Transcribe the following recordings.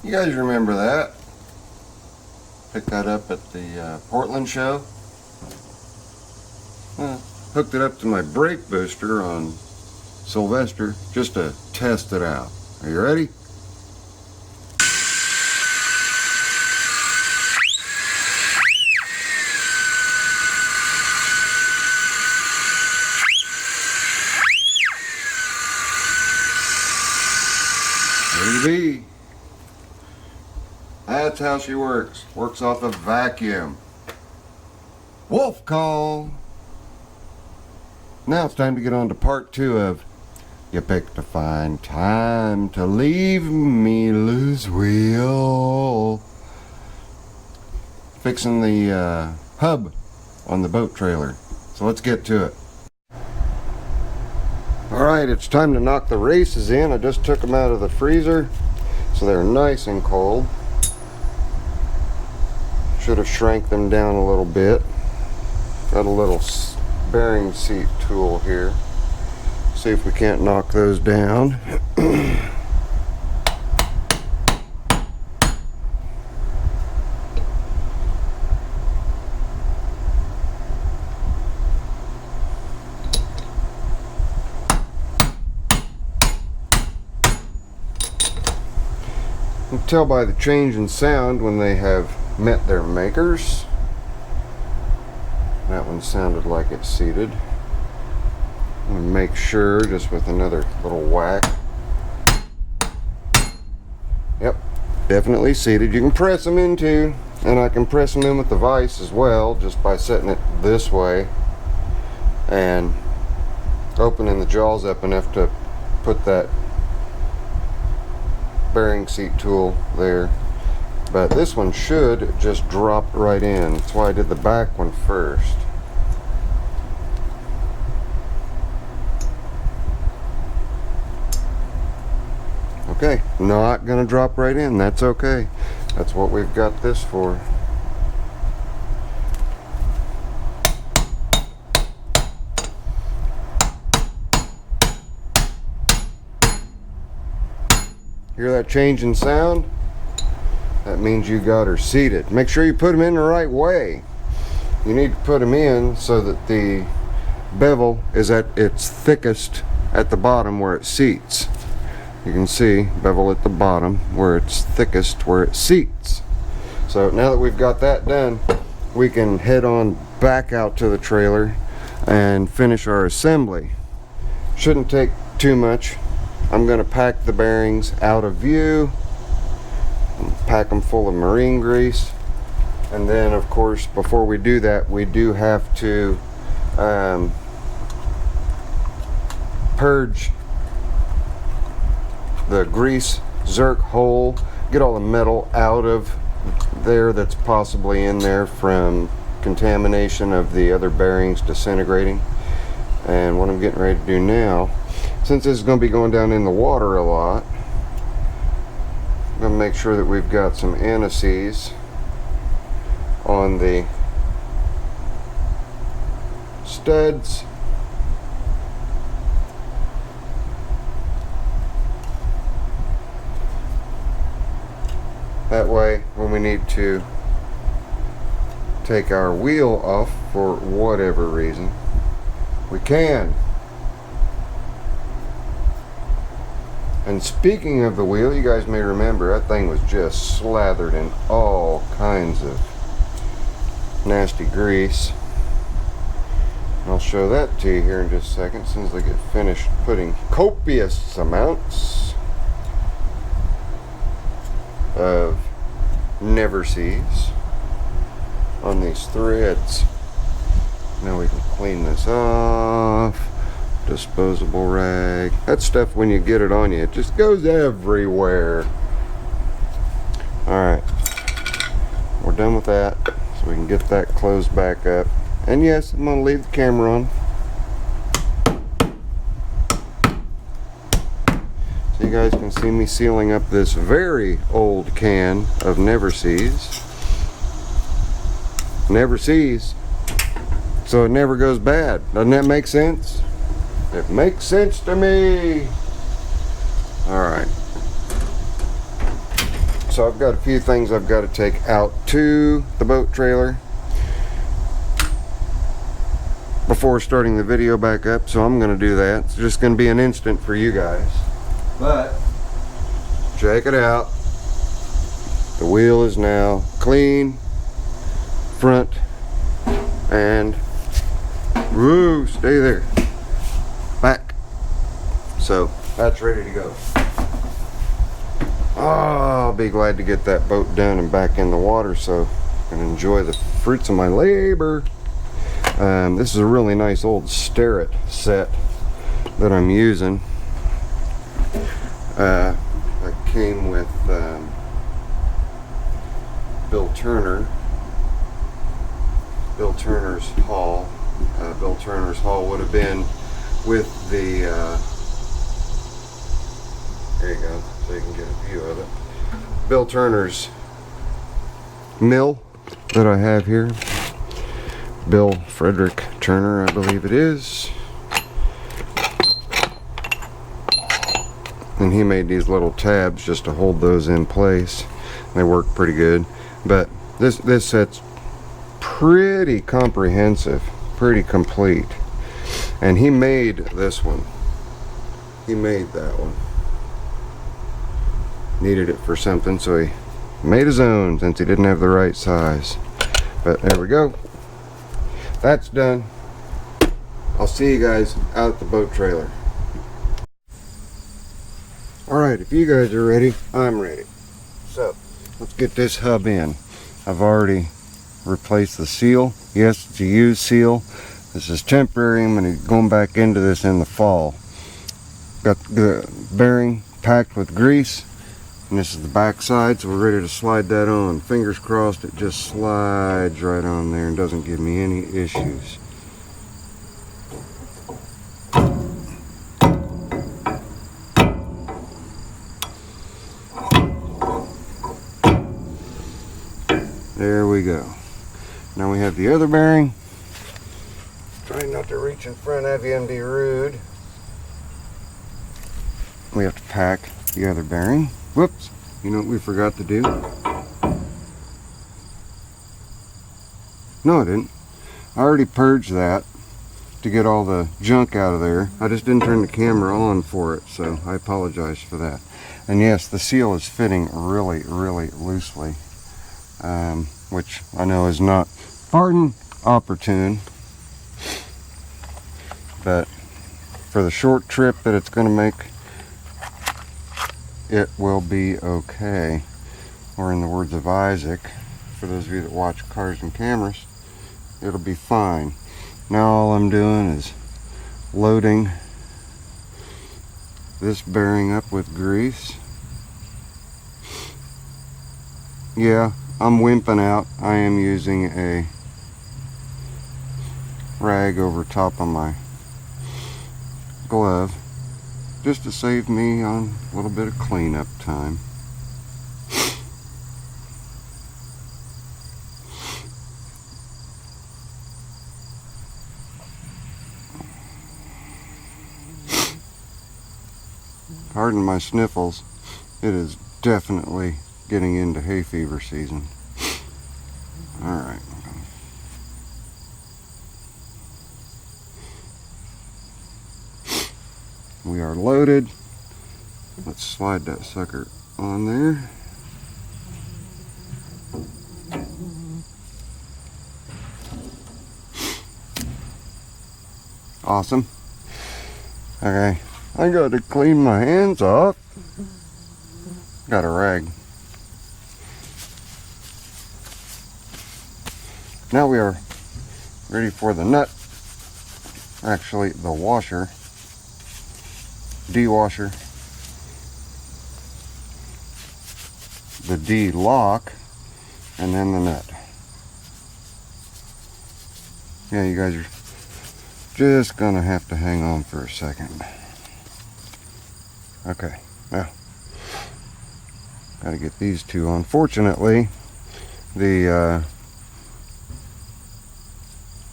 You guys remember that? Picked that up at the Portland show. Hooked it up to my brake booster on Sylvester just to test it out. Are you ready? Ready? That's how she works. Works off a vacuum. Wolf call. Now it's time to get on to part 2 of You Picked a Fine Time to Leave Me, Louisville. Fixing the hub on the boat trailer. So let's get to it. Alright, it's time to knock the races in. I just took them out of the freezer, so they're nice and cold. Should have shrank them down a little bit. Got a little bearing seat tool here. See if we can't knock those down. You can tell by the change in sound when they have met their makers. That one sounded like it's seated. I'm going to make sure just with another little whack. Yep, definitely seated. You can press them in too, and I can press them in with the vise as well just by setting it this way and opening the jaws up enough to put that bearing seat tool there. But this one should just drop right in. That's why I did the back one first. Okay, not gonna drop right in. That's okay. That's what we've got this for. Hear that change in sound? That means you got her seated. Make sure you put them in the right way. You need to put them in so that the bevel is at its thickest at the bottom where it seats. You can see bevel at the bottom where it's thickest where it seats. So now that we've got that done, we can head on back out to the trailer and finish our assembly. Shouldn't take too much. I'm going to pack the bearings out of view, pack them full of marine grease, and then of course before we do that we do have to purge the grease zerk hole, get all the metal out of there that's possibly in there from contamination of the other bearings disintegrating. And what I'm getting ready to do now, since this is going to be going down in the water a lot, I'm going to make sure that we've got some anti-seize on the studs. That way, when we need to take our wheel off for whatever reason, we can. And speaking of the wheel, you guys may remember that thing was just slathered in all kinds of nasty grease. I'll show that to you here in just a second, as soon as I get finished putting copious amounts of never sees on these threads. Now we can clean this off. Disposable rag. That stuff, when you get it on you, it just goes everywhere. Alright, we're done with that, so we can get that closed back up. And yes, I'm going to leave the camera on so you guys can see me sealing up this very old can of Never Sees. Never sees, so it never goes bad. Doesn't that make sense? It makes sense to me. Alright. So I've got a few things I've got to take out to the boat trailer before starting the video back up, so I'm going to do that. It's just going to be an instant for you guys. But check it out. The wheel is now clean, front, and woo, stay there, back. So that's ready to go. Oh, I'll be glad to get that boat done and back in the water so I can enjoy the fruits of my labor. This is a really nice old Starrett set that I'm using. That came with Bill Turner's haul. Bill Turner's haul would have been with the there you go, so you can get a view of it. Bill Turner's mill that I have here. Bill Frederick Turner, I believe it is. And he made these little tabs just to hold those in place. They work pretty good. But this set's pretty comprehensive, pretty complete. And he made this one. He made that one. Needed it for something, so he made his own since he didn't have the right size. But there we go. That's done. I'll see you guys out at the boat trailer. Alright, if you guys are ready, I'm ready. So, let's get this hub in. I've already replaced the seal. Yes, it's a used seal. This is temporary. I'm going to be going back into this in the fall. Got the bearing packed with grease. And this is the back side, so we're ready to slide that on. Fingers crossed it just slides right on there and doesn't give me any issues. There we go. Now we have the other bearing. Try not to reach in front of you and be rude. We have to pack the other bearing. Whoops, you know what we forgot to do? No, I didn't. I already purged that to get all the junk out of there. I just didn't turn the camera on for it, so I apologize for that. And yes, the seal is fitting really, really loosely, which I know is not, pardon, opportune. But for the short trip that it's going to make, it will be okay. Or in the words of Isaac, for those of you that watch Cars and Cameras, it'll be fine. Now all I'm doing is loading this bearing up with grease. Yeah, I'm wimping out. I am using a rag over top of my glove, just to save me on a little bit of cleanup time. Pardon my sniffles, it is definitely getting into hay fever season. Alright. We are loaded. Let's slide that sucker on there. Awesome. Okay, I got to clean my hands off. Got a rag. Now we are ready for the nut. Actually, the washer. D-washer, the D-lock, and then the nut. Yeah, you guys are just gonna have to hang on for a second. Okay, now gotta get these two on. Fortunately, the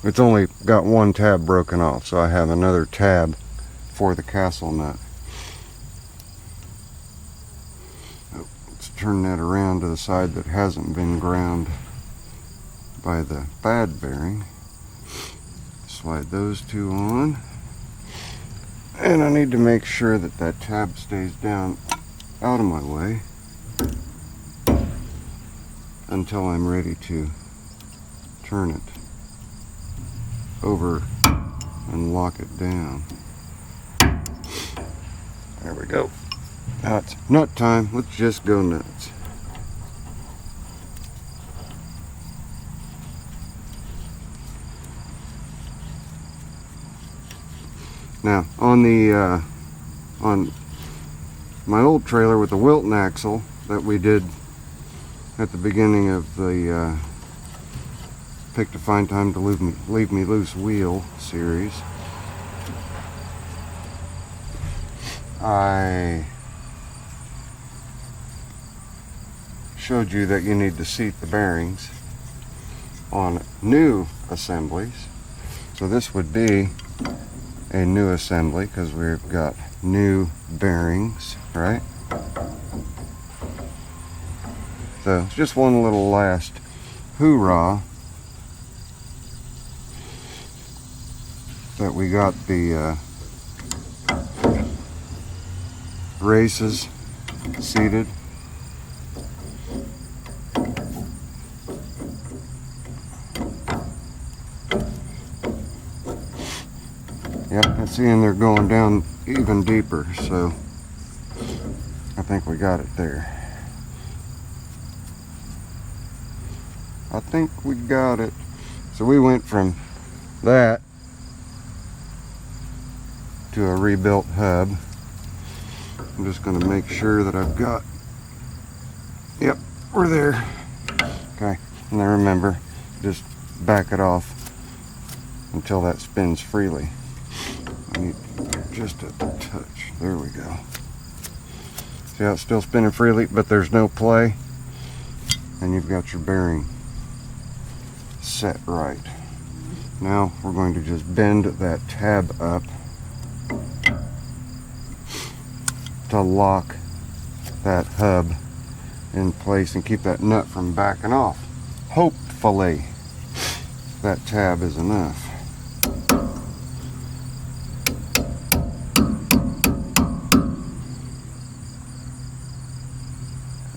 it's only got one tab broken off, so I have another tab for the castle nut. turn that around to the side that hasn't been ground by the bad bearing. Slide those two on. And I need to make sure that that tab stays down out of my way until I'm ready to turn it over and lock it down. There we go. Now it's nut time. Let's just go nuts. Now on the on my old trailer with the Wilton axle that we did at the beginning of the Pick to Find Time to Leave Me Loose Wheel series, I showed you that you need to seat the bearings on new assemblies. So this would be a new assembly because we've got new bearings, right? So it's just one little last hoorah that we got the races seated. Yep, I'm seeing they're going down even deeper, so I think we got it there. I think we got it. So we went from that to a rebuilt hub. I'm just going to make sure that I've got, yep, we're there. Okay, and then remember, just back it off until that spins freely. I need just a touch. There we go. See how it's still spinning freely, but there's no play, and you've got your bearing set right. Now we're going to just bend that tab up to lock that hub in place and keep that nut from backing off. Hopefully that tab is enough.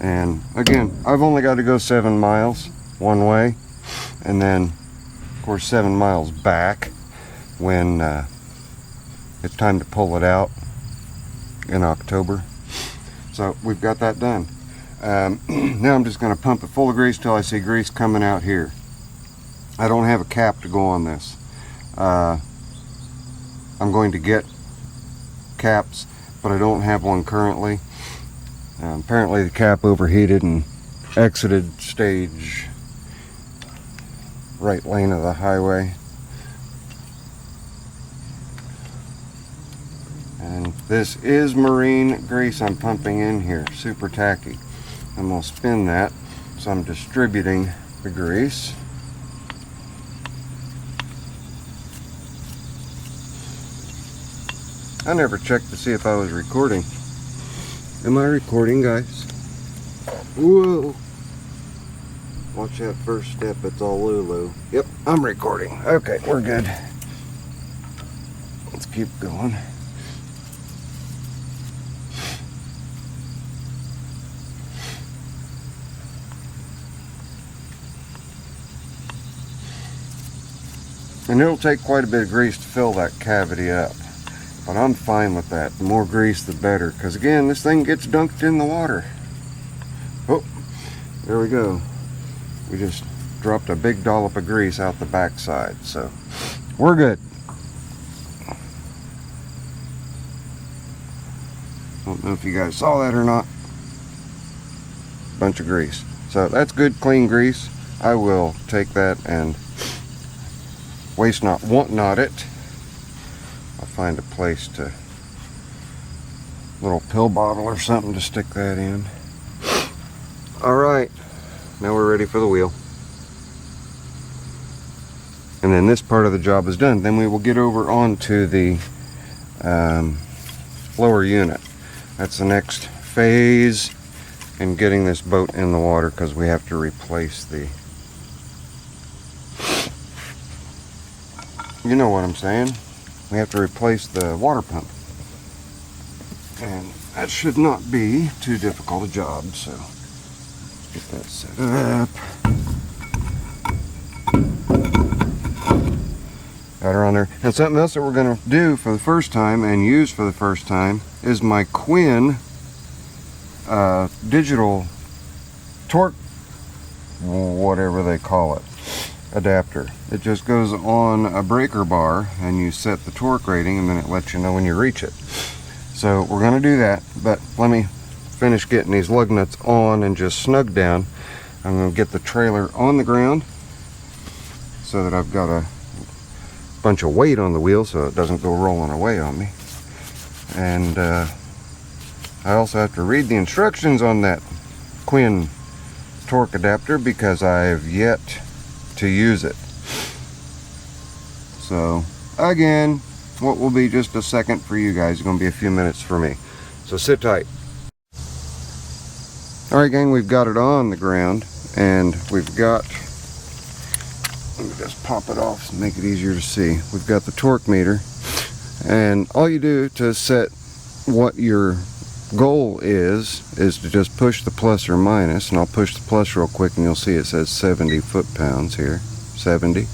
And again, I've only got to go 7 miles one way, and then of course 7 miles back when it's time to pull it out in October. So we've got that done. Now I'm just going to pump it full of grease till I see grease coming out here. I don't have a cap to go on this. I'm going to get caps, but I don't have one currently. Apparently the cap overheated and exited stage right lane of the highway. And this is marine grease I'm pumping in here, super tacky. I'm going to spin that so I'm distributing the grease. I never checked to see if I was recording. Am I recording, guys? Whoa! Watch that first step, it's all Lulu. Yep, I'm recording. Okay, we're good. Let's keep going. And it'll take quite a bit of grease to fill that cavity up. But I'm fine with that. The more grease, the better. Because again, this thing gets dunked in the water. Oh, there we go. We just dropped a big dollop of grease out the backside. So, we're good. Don't know if you guys saw that or not. Bunch of grease. So, that's good, clean grease. I will take that and waste not, want not it. I'll find a place to, little pill bottle or something to stick that in. Alright, now we're ready for the wheel. And then this part of the job is done. Then we will get over onto the lower unit. That's the next phase in getting this boat in the water because we have to replace the, you know what I'm saying, we have to replace the water pump, and that should not be too difficult a job. So let's get that set up. Got her on there. And something else that we're going to do for the first time and use for the first time is my Quinn digital torque, whatever they call it, adapter. It just goes on a breaker bar and you set the torque rating and then it lets you know when you reach it. So we're going to do that, but let me finish getting these lug nuts on and just snug down. I'm going to get the trailer on the ground so that I've got a bunch of weight on the wheel so it doesn't go rolling away on me. And I also have to read the instructions on that Quinn torque adapter because I have yet to use it. So again, what will be just a second for you guys is going to be a few minutes for me. So sit tight. Alright gang, we've got it on the ground and we've got, let me just pop it off and make it easier to see. We've got the torque meter, and all you do to set what your goal is to just push the plus or minus, and I'll push the plus real quick and you'll see it says 70 foot-pounds here, 70.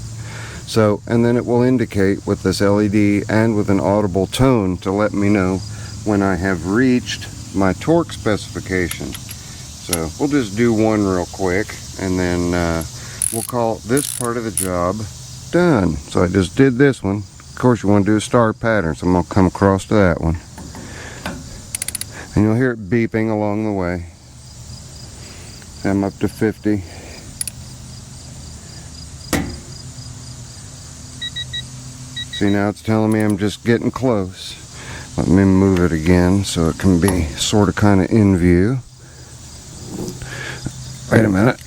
So, and then it will indicate with this LED and with an audible tone to let me know when I have reached my torque specification. So we'll just do one real quick and then we'll call this part of the job done. So I just did this one. Of course you want to do a star pattern, so I'm going to come across to that one. And you'll hear it beeping along the way. I'm up to 50. See, now it's telling me I'm just getting close. Let me move it again so it can be sort of kind of in view. Wait a minute.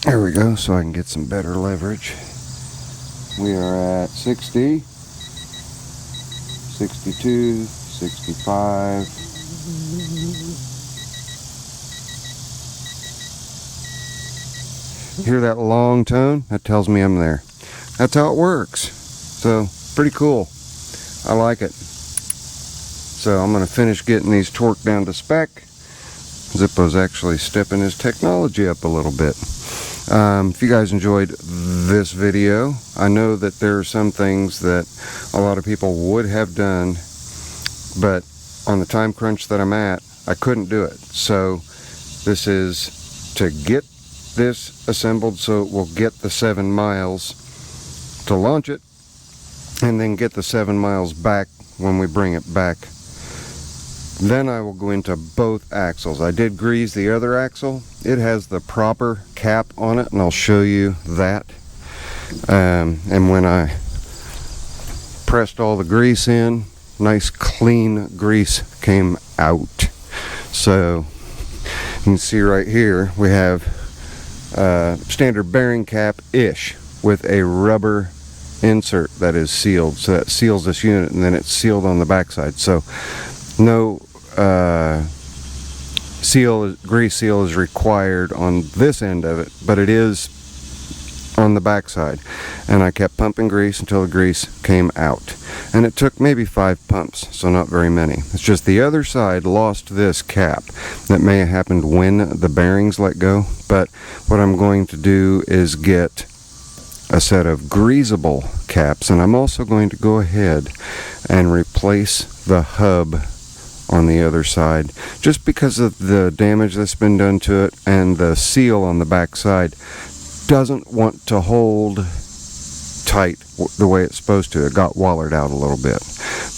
There we go, so I can get some better leverage. We are at 60, 62, 65. Hear that long tone? That tells me I'm there. That's how it works. So, pretty cool. I like it. So I'm going to finish getting these torqued down to spec. Zippo's actually stepping his technology up a little bit. If you guys enjoyed this video, I know that there are some things that a lot of people would have done, but on the time crunch that I'm at, I couldn't do it. So this is to get this assembled so it will get the 7 miles to launch it, and then get the 7 miles back when we bring it back. Then I will go into both axles. I did grease the other axle. It has the proper cap on it, and I'll show you that. And when I pressed all the grease in, nice clean grease came out. So you can see right here we have standard bearing cap-ish with a rubber insert that is sealed. So that seals this unit, and then it's sealed on the backside. So no grease seal is required on this end of it, but it is on the backside. And I kept pumping grease until the grease came out, and it took maybe 5 pumps, so not very many. It's just the other side lost this cap. That may have happened when the bearings let go, but what I'm going to do is get a set of greasable caps, and I'm also going to go ahead and replace the hub on the other side, just because of the damage that's been done to it, and the seal on the back side doesn't want to hold tight the way it's supposed to. It got wallered out a little bit.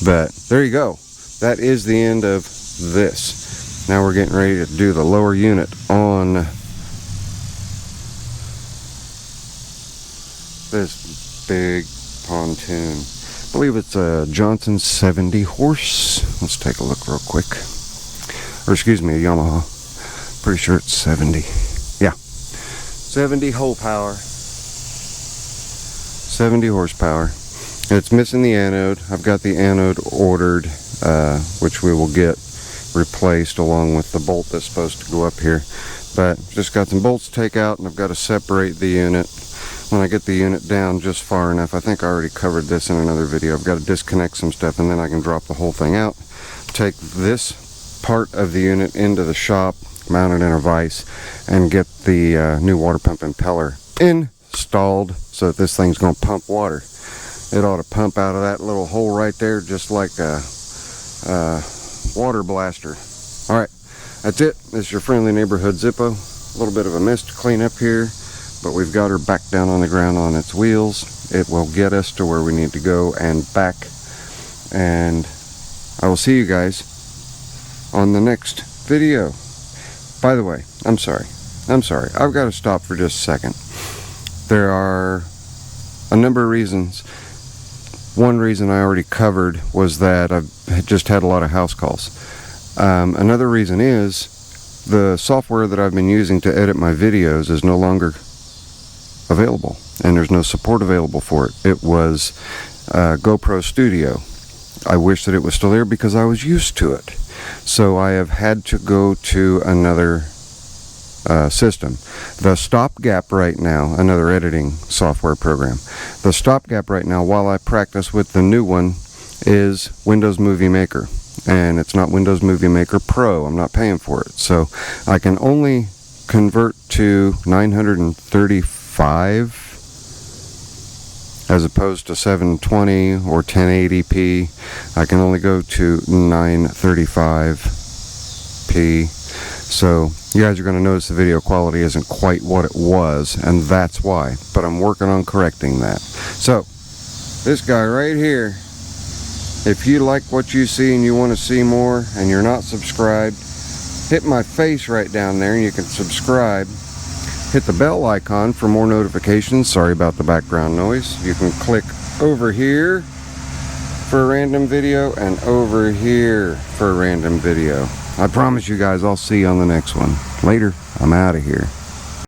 But there you go. That is the end of this. Now we're getting ready to do the lower unit on this big pontoon. I believe it's a Johnson 70 horse. Let's take a look real quick. Or excuse me, a Yamaha. Pretty sure it's 70. Yeah. 70 whole power. 70 horsepower. It's missing the anode. I've got the anode ordered, which we will get replaced along with the bolt that's supposed to go up here. But just got some bolts to take out, and I've got to separate the unit. When I get the unit down just far enough, I think I already covered this in another video, I've got to disconnect some stuff, and then I can drop the whole thing out, take this part of the unit into the shop, mount it in a vise, and get the new water pump impeller installed so that this thing's going to pump water. It ought to pump out of that little hole right there just like a water blaster. Alright, that's it. This is your friendly neighborhood Zippo. A little bit of a mess to clean up here, but we've got her back down on the ground on its wheels. It will get us to where we need to go and back. And I will see you guys on the next video. By the way, I'm sorry. I've got to stop for just a second. There are a number of reasons. One reason I already covered was that I've just had a lot of house calls. Another reason is the software that I've been using to edit my videos is no longer available, and there's no support available for it. It was GoPro Studio. I wish that it was still there because I was used to it. So I have had to go to another system. The stopgap right now, another editing software program. The stopgap right now while I practice with the new one is Windows Movie Maker. And it's not Windows Movie Maker Pro. I'm not paying for it. So I can only convert to 935 as opposed to 720 or 1080p. I can only go to 935p. So you guys are going to notice the video quality isn't quite what it was, and that's why. But I'm working on correcting that. So this guy right here, if you like what you see and you want to see more and you're not subscribed, hit my face right down there and you can subscribe. Hit the bell icon for more notifications. Sorry about the background noise. You can click over here for a random video and over here for a random video. I promise you guys I'll see you on the next one. Later. I'm out of here.